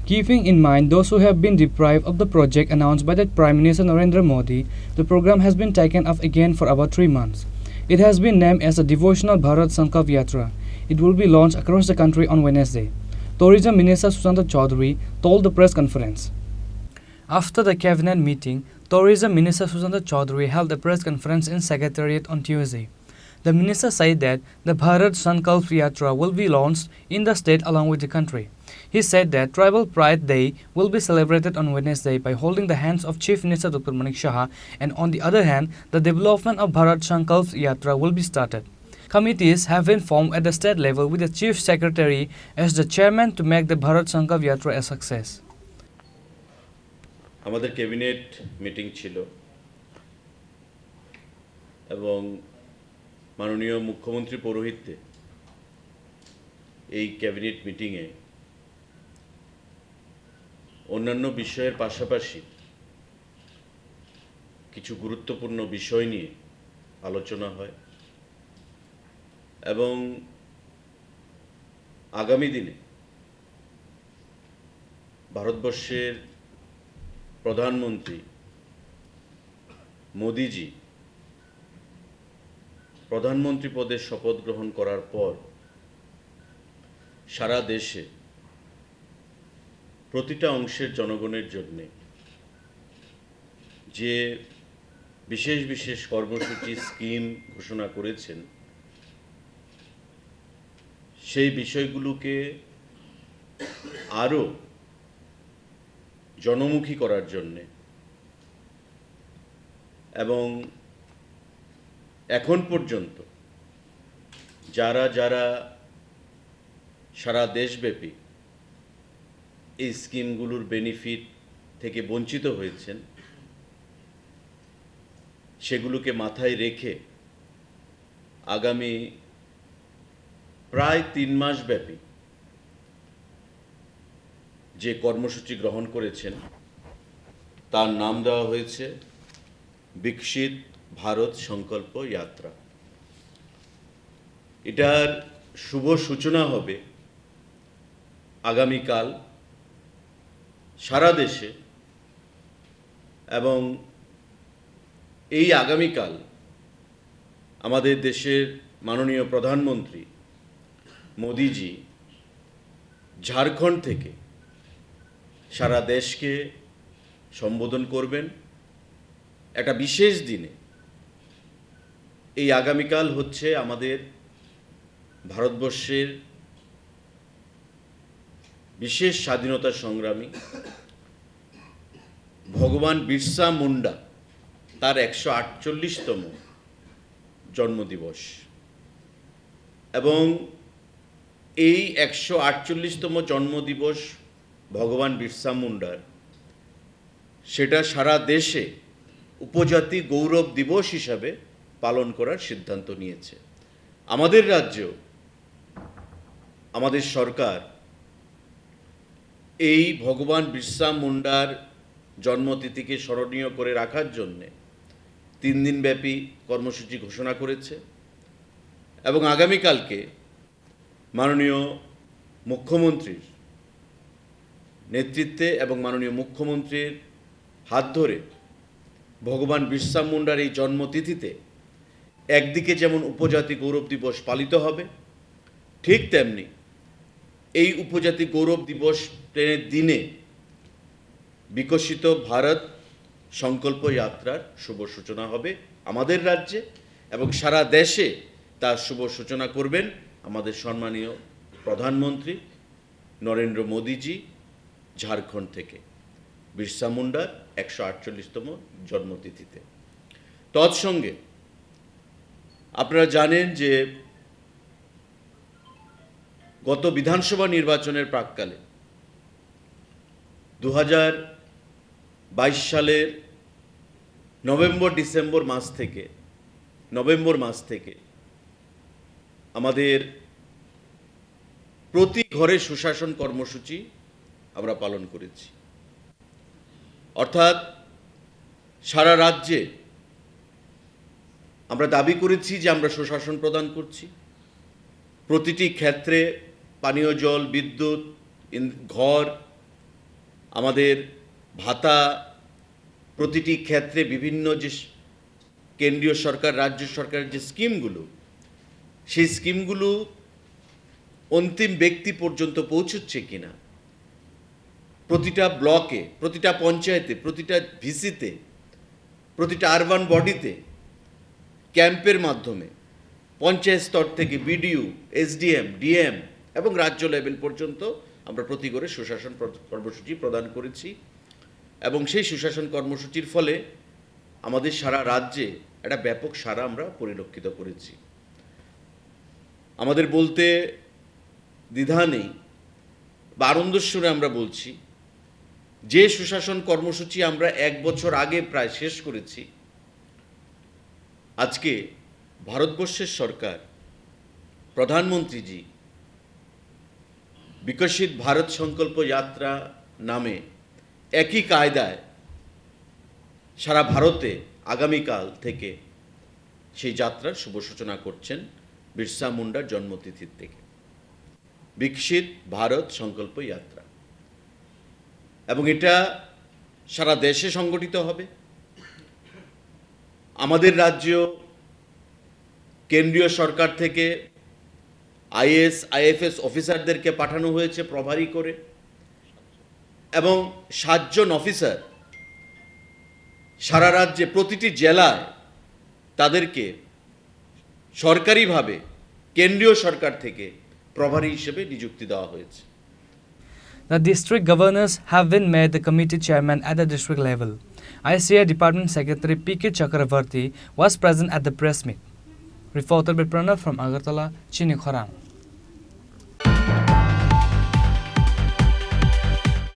Keeping in mind those who have been deprived of the project announced by the Prime Minister Narendra Modi, the program has been taken up again for about 3 months. It has been named as the Devotional Bharat Sankalp Yatra. It will be launched across the country on Wednesday. Tourism Minister Sushant Chaudhary told the press conference. After the cabinet meeting, Tourism Minister Sushant Chaudhary held a press conference in Secretariat on Tuesday. The minister said that the Bharat Sankalp Yatra will be launched in the state along with the country. He said that Tribal Pride Day will be celebrated on Wednesday by holding the hands of Chief Minister Dr. Manik Saha, and on the other hand, the development of Bharat Sankalp Yatra will be started. Committees have been formed at the state level with the Chief Secretary as the chairman to make the Bharat Sankalp Yatra a success. আমাদের cabinet meeting ছিল এবং মাননীয় মুখ্যমন্ত্রী পৌরোহিত্যে এই cabinet মিটিংয়ে অন্যান্য বিষয়ের পাশাপাশি কিছু গুরুত্বপূর্ণ বিষয় নিয়ে আলোচনা হয় এবং আগামী দিনে ভারতবর্ষের প্রধানমন্ত্রী মোদিজি প্রধানমন্ত্রী পদে শপথ গ্রহণ করার পর সারা দেশে প্রতিটা অংশের জনগণের জন্য যে বিশেষ বিশেষ কর্মসূচি স্কিম ঘোষণা করেছেন সেই বিষয়গুলোকে আরও জনমুখী করার জন্য এবং এখন পর্যন্ত যারা যারা সারা দেশব্যাপী এই স্কিমগুলোর বেনিফিট থেকে বঞ্চিত হয়েছেন সেগুলোকে মাথায় রেখে আগামী প্রায় 3 মাস ব্যাপী যে কর্মসূচি গ্রহণ করেছেন তার নাম দেওয়া হয়েছে বিকশিত ভারত সংকল্প যাত্রা। এটার শুভ সূচনা হবে আগামীকাল সারা দেশে এবং এই আগামীকাল আমাদের দেশের মাননীয় প্রধানমন্ত্রী মোদিজি ঝাড়খণ্ড থেকে সারা দেশকে সম্বোধন করবেন একটা বিশেষ দিনে। এই আগামীকাল হচ্ছে আমাদের ভারতবর্ষের বিশেষ স্বাধীনতা সংগ্রামী ভগবান বিরসা মুন্ডা তার 148তম জন্মদিবস এবং এই 148তম জন্মদিবস ভগবান বিরসা মুন্ডার সেটা সারা দেশে উপজাতি গৌরব দিবস হিসাবে পালন করার সিদ্ধান্ত নিয়েছে। আমাদের রাজ্যেও আমাদের সরকার এই ভগবান বিরসা মুন্ডার জন্মতিথিকে স্মরণীয় করে রাখার জন্যে 3 দিনব্যাপী কর্মসূচি ঘোষণা করেছে এবং আগামীকালকে মাননীয় মুখ্যমন্ত্রীর নেতৃত্বে এবং মাননীয় মুখ্যমন্ত্রীর হাত ধরে ভগবান বিরসা মুন্ডার এই জন্মতিথিতে একদিকে যেমন উপজাতি গৌরব দিবস পালিত হবে, ঠিক তেমনি এই উপজাতি গৌরব দিবসের দিনে বিকশিত ভারত সংকল্প যাত্রার শুভ সূচনা হবে আমাদের রাজ্যে এবং সারা দেশে তার শুভ সূচনা করবেন আমাদের সম্মানীয় প্রধানমন্ত্রী নরেন্দ্র মোদিজি ঝাড়খণ্ড থেকে বিরসা মুন্ডার 148তম জন্মতিথিতে। তৎসঙ্গে আপনারা জানেন যে গত বিধানসভা নির্বাচনের প্রাক্কালে 2022 সালের নভেম্বর মাস থেকে আমাদের প্রতি ঘরে সুশাসন কর্মসূচি আমরা পালন করেছি। অর্থাৎ সারা রাজ্যে আমরা দাবি করেছি যে আমরা সুশাসন প্রদান করছি। প্রতিটি ক্ষেত্রে পানীয় জল, বিদ্যুৎ, ঘর আমাদের ভাতা প্রতিটি ক্ষেত্রে বিভিন্ন যে কেন্দ্রীয় সরকার রাজ্য সরকারের যে স্কিমগুলো, সেই স্কিমগুলো অন্তিম ব্যক্তি পর্যন্ত পৌঁছচ্ছে কিনা, প্রতিটা ব্লকে, প্রতিটা পঞ্চায়েতে, প্রতিটা ভিসিতে, প্রতিটা আরবান বডিতে ক্যাম্পের মাধ্যমে পঞ্চায়েত স্তর থেকে বিডিও, এসডিএম, ডিএম এবং রাজ্য লেভেল পর্যন্ত আমরা প্রতি করে সুশাসন কর্মসূচি প্রদান করেছি। এবং সেই সুশাসন কর্মসূচির ফলে আমাদের সারা রাজ্যে একটা ব্যাপক সাড়া আমরা পরিলক্ষিত করেছি। আমাদের বলতে দ্বিধা নেই বা আনন্দস্বরে আমরা বলছি, যে সুশাসন কর্মসূচি আমরা 1 বছর আগে প্রায় শেষ করেছি, আজকে ভারতবর্ষের সরকার, প্রধানমন্ত্রীজি বিকশিত ভারত সংকল্প যাত্রা নামে একই কায়দায় সারা ভারতে আগামীকাল থেকে সেই যাত্রার শুভ সূচনা করছেন বিরসা মুন্ডার জন্মতিথির থেকে। বিকশিত ভারত সংকল্প যাত্রা, এবং এটা সারা দেশে সংগঠিত হবে। আমাদের রাজ্য কেন্দ্রীয় সরকার থেকে আইএএস আইএফএস অফিসারদেরকে পাঠানো হয়েছে প্রভারী করে, এবং 7 জন অফিসার সারা রাজ্যে প্রতিটি জেলায় তাদেরকে সরকারিভাবে কেন্দ্রীয় সরকার থেকে প্রভারী হিসেবে নিযুক্তি দেওয়া হয়েছে। The district governors have been made the committee chairman at the district level. ICA Department Secretary P.K. Chakravarti was present at the press meet. Reported by Pranav from Agartala, Chini, Khorang.